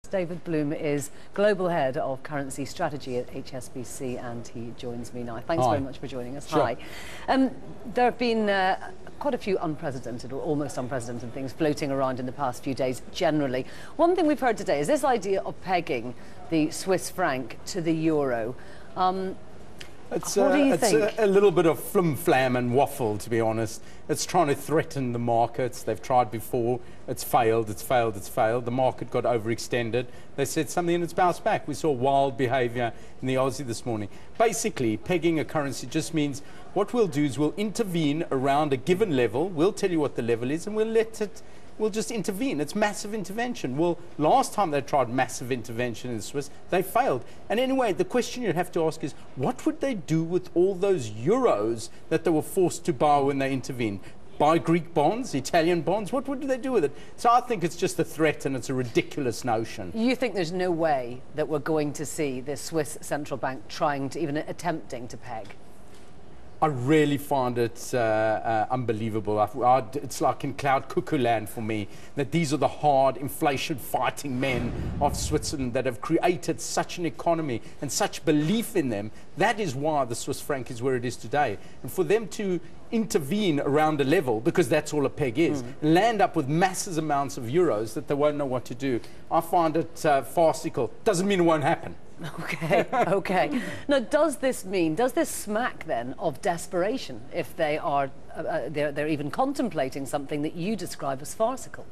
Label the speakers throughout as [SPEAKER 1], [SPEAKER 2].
[SPEAKER 1] David Bloom is Global Head of Currency Strategy at HSBC, and he joins me now. Thanks very much for joining us.
[SPEAKER 2] Sure.
[SPEAKER 1] Hi. There have been quite a few unprecedented or almost unprecedented things floating around in the past few days generally. One thing we've heard today is this idea of pegging the Swiss franc to the euro. What do you think?
[SPEAKER 2] A little bit of flim-flam and waffle, to be honest. It's trying to threaten the markets. They've tried before. It's failed, it's failed, it's failed. The market got overextended. They said something and it's bounced back. We saw wild behavior in the Aussie this morning. Basically, pegging a currency just means what we'll do is we'll intervene around a given level. We'll tell you what the level is and we'll just intervene. It's massive intervention. Well, last time they tried massive intervention in the Swiss, they failed. And anyway, the question you'd have to ask is, what would they do with all those euros that they were forced to buy when they intervened? Buy Greek bonds, Italian bonds? What would they do with it? So I think it's just a threat and it's a ridiculous notion.
[SPEAKER 1] You think there's no way that we're going to see the Swiss central bank trying to, even attempting to peg?
[SPEAKER 2] I really find it unbelievable. It's like in cloud cuckoo land for me, that these are the hard inflation fighting men of Switzerland that have created such an economy and such belief in them. That is why the Swiss franc is where it is today. And for them to intervene around a level, because that's all a peg is, land up with massive amounts of euros that they won't know what to do, I find it farcical. Doesn't mean it won't happen.
[SPEAKER 1] Okay, okay. Now, does this smack then of desperation if they are, they're even contemplating something that you describe as farcical?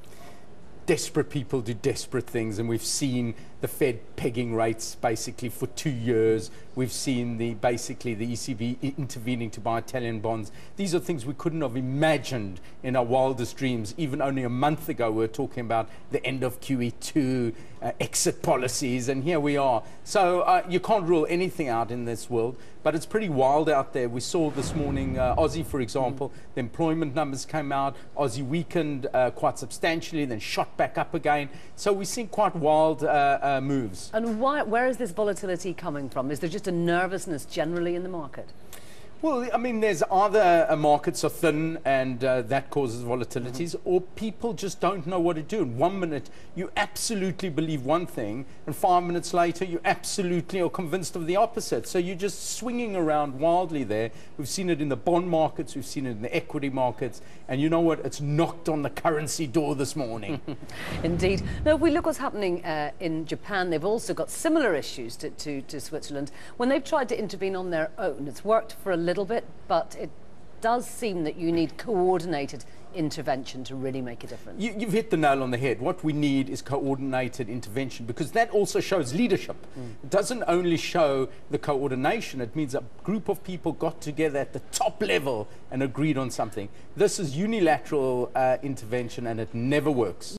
[SPEAKER 2] Desperate people do desperate things, and we've seen the Fed pegging rates basically for 2 years. We've seen the ECB intervening to buy Italian bonds. These are things we couldn't have imagined in our wildest dreams. Even only a month ago, we were talking about the end of QE2, exit policies, and here we are. So you can't rule anything out in this world, but it's pretty wild out there. We saw this morning, Aussie, for example, the employment numbers came out. Aussie weakened quite substantially, then shot back up again. So we've seen quite wild moves.
[SPEAKER 1] And where is this volatility coming from? Is there just a nervousness generally in the market?
[SPEAKER 2] Well, I mean, there's either markets are thin and that causes volatilities, or people just don't know what to do. In 1 minute, you absolutely believe one thing, and 5 minutes later, you absolutely are convinced of the opposite. So you're just swinging around wildly there. We've seen it in the bond markets, we've seen it in the equity markets, and you know what? It's knocked on the currency door this morning.
[SPEAKER 1] Indeed. Now, if we look what's happening in Japan, they've also got similar issues to Switzerland. When they've tried to intervene on their own, it's worked for a little bit, but it does seem that you need coordinated intervention to really make a difference.
[SPEAKER 2] You've hit the nail on the head. What we need is coordinated intervention, because that also shows leadership. It doesn't only show the coordination, it means a group of people got together at the top level and agreed on something. This is unilateral intervention, and it never works.